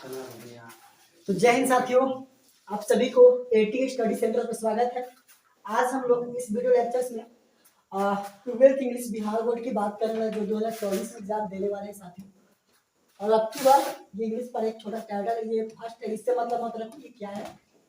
तो जय हिंद साथियों, आप सभी को एटी स्टडी सेंटर पर स्वागत है। आज हम लोग इस वीडियो लेक्चर्स में 12th इंग्लिश बिहार बोर्ड की बात कर रहे हैं, जो 2024 में एग्जाम देने वाले हैं साथियों। और अब की बार ये इंग्लिश पर एक छोटा टाइटल, ये फर्स्ट है, इससे मतलब ये क्या है,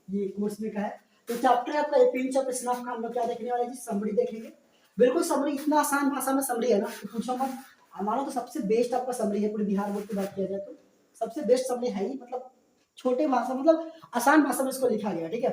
ये कोर्स में का है। तो चैप्टर है आपका पिंच ऑफ स्नफ का। हम लोग क्या देखने वाले जी, समरी देखेंगे। बिल्कुल समरी, इतना आसान भाषा में समरी है ना कि पूछो मत। मानो तो सबसे बेस्ट आपका समरी है पूरी बिहार बोर्ड की बात किया जाए तो सबसे बेस्ट समरी है ही। मतलब छोटे भाषा, मतलब आसान भाषा में इसको लिखा गया, ठीक है,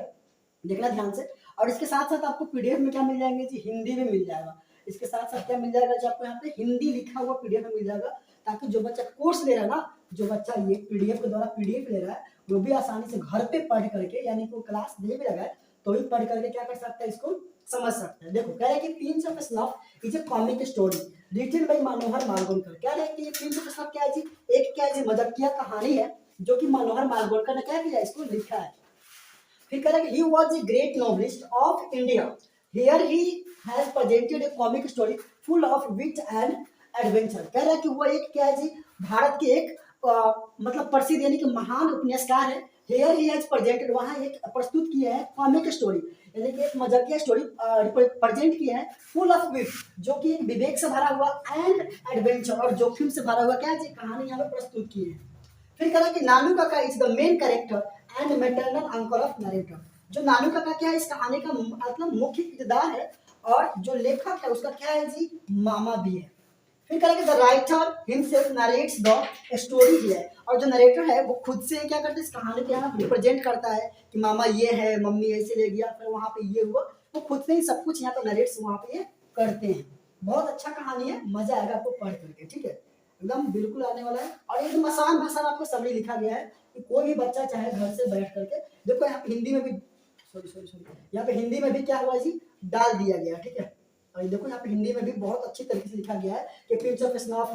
देखना ध्यान से। और इसके साथ साथ आपको पीडीएफ में क्या मिल जाएंगे जी, हिंदी में मिल जाएगा। इसके साथ साथ क्या मिल जाएगा जी, आपको यहाँ पे हिंदी लिखा हुआ पीडीएफ में मिल जाएगा, ताकि जो बच्चा कोर्स ले रहा है ना, जो बच्चा ये पीडीएफ के द्वारा पीडीएफ ले रहा है, वो भी आसानी से घर पे पढ़ करके, यानी कि क्लास दे भी लगा है तो भी पढ़ करके क्या कर सकता है, इसको समझ सकता है। देखो कह रहे हैं कि pinch of snuff is a comic story written by Manohar Malgonkar. कह रहे हैं कि ये पिंच ऑफ स्नफ क्या है जी, एक क्या है जी, मजाकिया कहानी है जो कि मनोहर मालगोंकर ने क्या किया, इसको लिखा है। फिर कह रहा है कि he was a great novelist of India. Here he has presented a comic story full of wit and adventure. कह रहा है कि वो एक क्या है जी, भारत के एक मतलब प्रसिद्ध यानी कि महान उपन्यासकार है। Here he has presented, वहाँ एक प्रस्तुत किया है कॉमिक स्टोरी, यानी कि एक मजाकिया स्टोरी प्रेजेंट किया है, फुल ऑफ विट, जो कि एक विवेक से भरा हुआ, एंड एडवेंचर, और जोखिम से भरा हुआ क्या है जी, कहानी यहाँ पे प्रस्तुत की है। फिर कह रहा है कि नानू काका is the main character and maternal uncle of narrator. जो नानू काका क्या है, इस कहानी का मतलब मुख्य किरदार है, और जो लेखक है उसका क्या है जी, मामा भी है। फिर कह रहा है कि the writer himself narrates the story ही है, और जो नरेटर है वो खुद से क्या करता है, इस कहानी को यहाँ रिप्रेजेंट करता है कि मामा ये है, मम्मी ऐसे ले गया, फिर वहाँ पे ये हुआ, वो खुद से ही सब कुछ यहाँ पे नरेट्स वहाँ पे ये करते हैं। बहुत अच्छा कहानी है, मजा आएगा आपको पढ़ करके, ठीक है, एकदम बिल्कुल आने वाला है। और एकदम आसान भाषा में आपको समरी लिखा गया है कि कोई भी बच्चा चाहे घर से बैठ करके, देखो यहाँ पे हिंदी में भी यहाँ पे हिंदी में भी क्या हुआ जी, डाल दिया गया, ठीक है। और देखो यहाँ पे हिंदी में भी बहुत अच्छी तरीके से लिखा गया है कि पिंच ऑफ स्नफ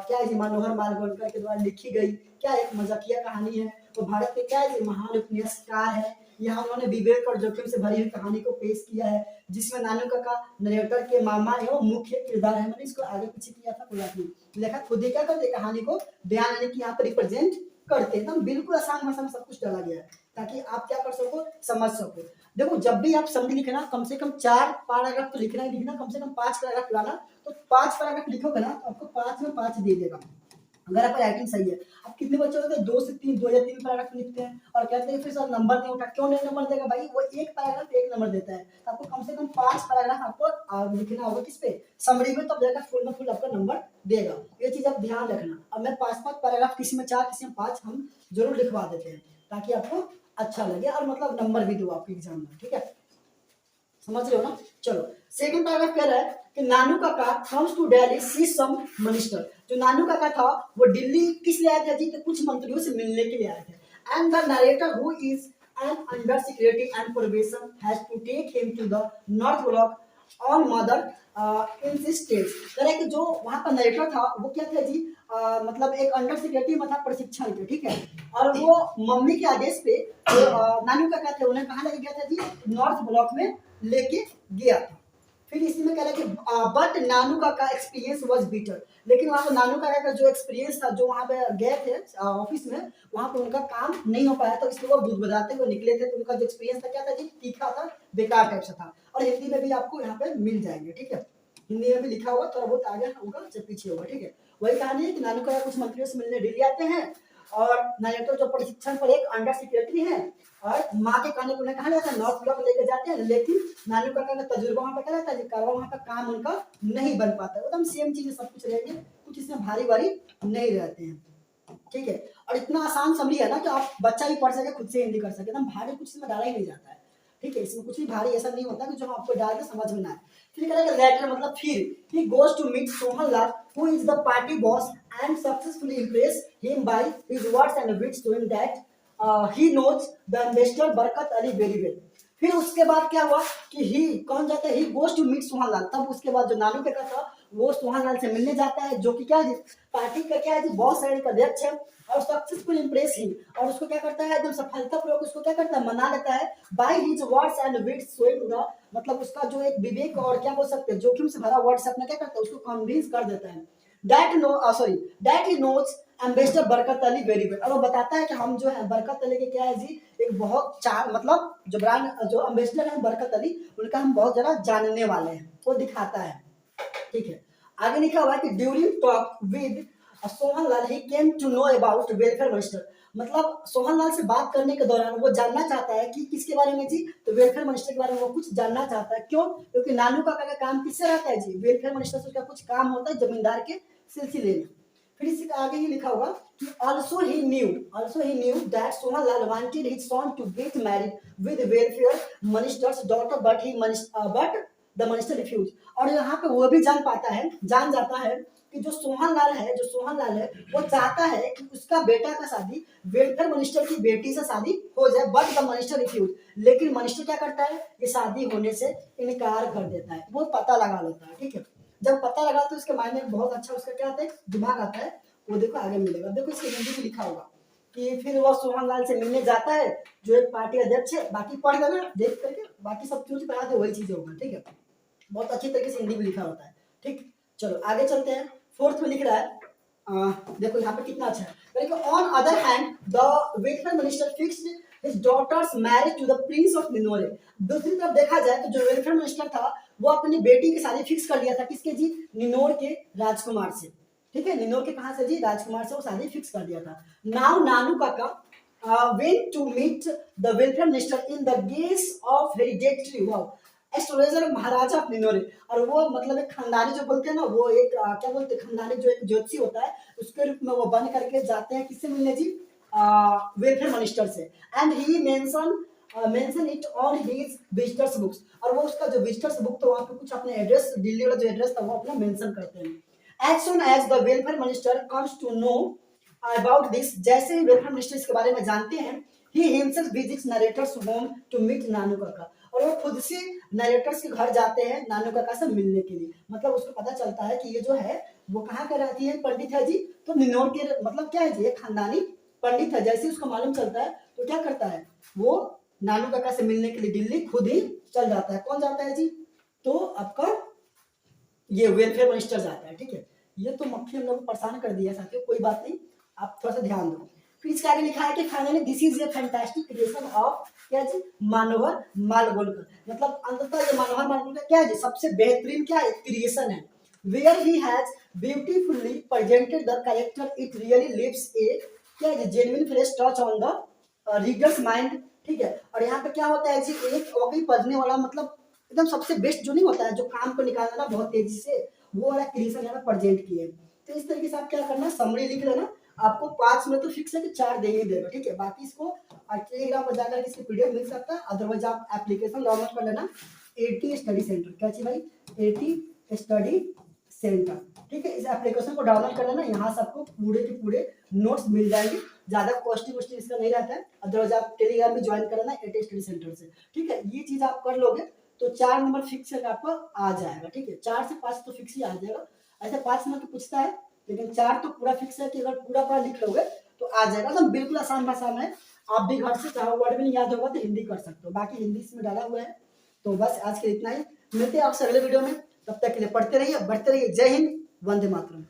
क्या है जी, मनोहर मालगोंकर के द्वारा लिखी गई क्या एक मजाकिया कहानी है। तो भारत के क्या है जी, महान उपन्यासकार है। यहाँ उन्होंने विवेक और जोखिम से भरी हुई कहानी को पेश किया है, जिसमें नानू काका नरेटर के मामा एवं मुख्य किरदार है। मैंने इसको आगे पीछे किया था, कोई बात नहीं, लेखक खुद ही क्या करते, कहानी को बयान यानी कि यहाँ पर रिप्रेजेंट करते हैं। एकदम बिल्कुल आसान भाषा में सब कुछ डाला गया है, ताकि आप क्या कर सको, समझ सको। देखो जब भी आप समरी लिखना, कम से कम 4 पैराग्राफ तो लिखना ही लिखना, कम से कम 5 पैराग्राफ लाना। तो 5 पैराग्राफ लिखोगे ना तो आपको 5 में 5 दे देगा, अगर आपका राइटिंग सही है। अब कितने बच्चे होते हैं 2 से 3, 2 या 3 पैराग्राफ लिखते हैं और कहते हैं फिर सर नंबर नहीं उठा। क्यों नहीं नंबर देगा भाई, वो एक पैराग्राफ 1 नंबर देता है। तो आपको कम से कम 5 पैराग्राफ आपको लिखना होगा, किस पे, समरी में, तब जाकर फुल में फुल आपका नंबर देगा। ये चीज आप ध्यान रखना। अब मैं 5-5 पैराग्राफ, किसी में 4 किसी में 5 हम जरूर लिखवा देते हैं, ताकि आपको अच्छा लगे और मतलब नंबर भी दो आपके एग्जाम में, ठीक है, समझ रहे हो ना। चलो सेकंड पैराग्राफ कह रहा है कि Nanu Kaka comes to Delhi see some minister. जो नानू काका था वो दिल्ली किस लिए आया था जी, कि कुछ मंत्रियों से मिलने के लिए आया थे। And the narrator who is an under security and probation has to take him to the north block on mother insistence. कह रहे कि जो वहां का नरेटर था वो क्या था जी, मतलब एक अंडर सिक्योरिटी में था, प्रशिक्षण पे, ठीक है। और वो मम्मी के आदेश पे नानू काका थे, उन्हें कहाँ लेके गया था जी, नॉर्थ ब्लॉक में लेके गया था। फिर इसी में कह रहा है कि बट नानू का एक्सपीरियंस वाज बिटर। लेकिन वहाँ पे नानू का जो एक्सपीरियंस था, जो वहाँ पे गए थे ऑफिस में, वहाँ पे उनका काम नहीं हो पाया, तो इसलिए वो दूध बताते हुए निकले थे। तो उनका जो एक्सपीरियंस था क्या था जी, तीखा था, बेकार टाइप से था। और हिंदी में भी आपको यहाँ पे मिल जाएंगे, ठीक है, हिंदी में भी लिखा हुआ, थोड़ा बहुत आगे होगा पीछे होगा, ठीक है। वही कहानी है कि नानू का कुछ मंत्रियों से मिलने दिल्ली आते हैं, और नरेटर जो प्रशिक्षण पर एक अंडर सेक्रेटरी है, और माँ के कहने को कहा जाता है नॉर्थ ब्लॉक लेके जाते हैं। लेकिन नानू काका का तजुर्बा वहाँ पे क्या रहता है, कारवा वहाँ का काम उनका नहीं बन पाता है। एकदम सेम चीजें सब कुछ रहेंगे, कुछ इसमें भारी भारी नहीं रहते हैं, ठीक है। और इतना आसान समरी है ना कि आप बच्चा भी पढ़ सके, खुद से हिंदी कर सके, एकदम भारी कुछ इसमें डाला ही नहीं जाता है, ठीक है। इसमें कुछ भी भारी ऐसा नहीं होता कि जो आपको डाल के समझ में ना आए। फिर करेंगे लेटर, मतलब फिर he goes to meet Sohanlal who is the party boss and successfully impress him by his words and wits, showing that he knows the investor Barkat Ali very well। फिर उसके बाद क्या हुआ कि ही कौन जाता है, he goes to meet Sohanlal. तब उसके बाद जो नानू काका था वो सोहनलाल से मिलने जाता है, जो कि क्या है पार्टी का क्या है बॉस साइड का अध्यक्ष है, और सक्सेसफुल इंप्रेस ही, और उसको क्या करता है, एकदम सफलतापूर्वक उसको क्या करता है, मना लेता है। By his words and wits showing the, मतलब उसका जो एक विवेक और क्या बोल सकते हैं, जोखिम से भरा वर्ड्स अपना क्या करता है, उसको कन्विंस कर देता है। That no sorry that he knows ambassador Barkat Ali very good. और वो बताता है कि हम जो है बरकत अली के क्या है जी, एक बहुत चार मतलब जो ब्रांड जो एम्बेसडर है बरकत अली, उनका हम बहुत ज़्यादा जानने वाले हैं, वो दिखाता है। ठीक है, आगे लिखा हुआ है कि during talk with Sohan Lal he came to know about welfare minister. मतलब सोहन लाल से बात करने के दौरान वो जानना चाहता है कि किसके बारे में जी, तो वेलफेयर मिनिस्टर के बारे में वो कुछ जानना चाहता है। क्यों? क्योंकि नानू काका का काम किससे रहता है जी, वेलफेयर मिनिस्टर से उसका कुछ काम होता है जमींदार के सिलसिले में। फिर इसके आगे ही लिखा होगा कि also he knew that Sohan Lal wanted his son to get married with welfare minister's daughter, but the minister refused। और यहाँ पे वो भी जान जाता है कि जो सोहन लाल है वो चाहता है कि उसका बेटा का शादी वेलफेयर मिनिस्टर की बेटी से शादी हो जाए, बट द मिनिस्टर रिफ्यूज। लेकिन मिनिस्टर क्या करता है, ये शादी होने से इनकार कर देता है। वो पता लगा लेता है। ठीक है, जब पता लगा तो उसके मायने बहुत अच्छा उसका क्या आता है, दिमाग आता है। वो देखो आगे मिलेगा, देखो इसके हिंदी में लिखा होगा कि फिर वह सोहन लाल से मिलने जाता है, जो एक पार्टी अध्यक्ष है। बाकी पढ़ लेना देख करके, बाकी सब चीज पढ़ा दे वही चीजें होगा। ठीक है, बहुत अच्छी तरीके से हिंदी में लिखा होता है। ठीक, चलो आगे चलते हैं। फोर्थ में लिख रहा है, देखो यहाँ पे कितना अच्छा है। On other hand the welfare minister fixed his daughter's marriage to the prince of Ninore. दूसरी तरफ देखा जाए तो जो वेलफेयर मिनिस्टर था वो अपनी बेटी की शादी फिक्स कर लिया था, किसके जी, निनोर के राजकुमार से। ठीक है, निनोर के कहाँ से जी, राजकुमार से वो शादी फिक्स कर दिया था। नाउ नानू काका went to meet the welfare minister in the guise of hereditary wow astrologer Maharaja of Ninore. और वो मतलब एक खानदानी जो बोलते हैं ना, वो एक क्या बोलते हैं, खानदानी जो एक ज्योतिषी होता है उसके रूप में वो बन करके जाते हैं किससे मिलने जी, वेलफेयर मिनिस्टर से। And he mention it on his visitors books. और वो उसका जो विजिटर्स बुक तो वहाँ पे कुछ अपने एड्रेस, दिल्ली वाला जो एड्रेस था वो अपना मेंशन करते हैं। As soon as the welfare minister comes to know about this, जैसे ही वेलफेयर मिनिस्टर इसके बारे में जानते हैं, he himself visits narrator's home to meet Nanu Kaka. और वो खुद से नरेटर्स के घर जाते हैं नानू काका से मिलने के लिए। मतलब उसको पता चलता है कि ये जो है वो कहाँ का रहती है, पंडित है जी, तो निनोर के मतलब क्या है जी, एक खानदानी पंडित है। जैसे उसको मालूम चलता है तो क्या करता है, वो नानू काका से मिलने के लिए दिल्ली खुद ही चल जाता है। कौन जाता है जी, तो आपका ये वेलफेयर मिनिस्टर जाता है। ठीक है, ये तो मक्खी हम लोग को परेशान कर दिया साथियों, कोई बात नहीं, आप थोड़ा सा ध्यान दो। फिर इसके आगे लिखा है कि finally this is a fantastic creation of क्या जी, मनोहर मालगोलकर। मतलब अंततः ये मनोहर मालगोलकर क्या है जी, सबसे बेहतरीन क्या है क्रिएशन है। Where he has beautifully presented the character, it really leaves a क्या है, genuine fresh touch on the reader's mind. ठीक है, और यहाँ पे क्या होता है जी, एक वाकई पढ़ने वाला मतलब एकदम सबसे बेस्ट जो नहीं होता है, जो काम को निकालना ना बहुत तेजी से, वो वाला क्रिएशन यहाँ पे प्रेजेंट किए। तो इस तरीके से आप क्या करना, समरी लिख लेना। आपको 5 में तो फिक्स है कि 4 दे ही देगा। ठीक है, बाकी इसको टेलीग्राम पर जाकर इसकी पीडीएफ मिल सकता है, अदरवाइज आप एप्लीकेशन डाउनलोड कर लेना, एटी स्टडी सेंटर। क्या चाहिए भाई, एटी स्टडी सेंटर। ठीक है, इस एप्लीकेशन को डाउनलोड कर लेना, यहाँ से आपको पूरे के पूरे नोट्स मिल जाएंगे। ज्यादा कॉस्टिंग वोस्टिंग इसका नहीं रहता है, अदरवाइज आप टेलीग्राम में ज्वाइन कर लेना एटी स्टडी सेंटर से। ठीक है, ये चीज आप कर लोगे तो 4 नंबर फिक्स आपको आ जाएगा। ठीक है, 4 से 5 तो फिक्स ही आ जाएगा। ऐसे 5 नंबर तो पूछता है, लेकिन 4 तो पूरा फिक्स है कि अगर पूरा लिख लोगे तो आ जाएगा। तो बिल्कुल आसान भाषा में, आप भी घर से चाहे वर्ड भी नहीं याद होगा तो हिंदी कर सकते हो, बाकी हिंदी इसमें डाला हुआ है। तो बस आज के इतना ही, मिलते हैं आपसे अगले वीडियो में। तब तक के लिए पढ़ते रहिए, बढ़ते रहिए। जय हिंद, वंदे मातरम।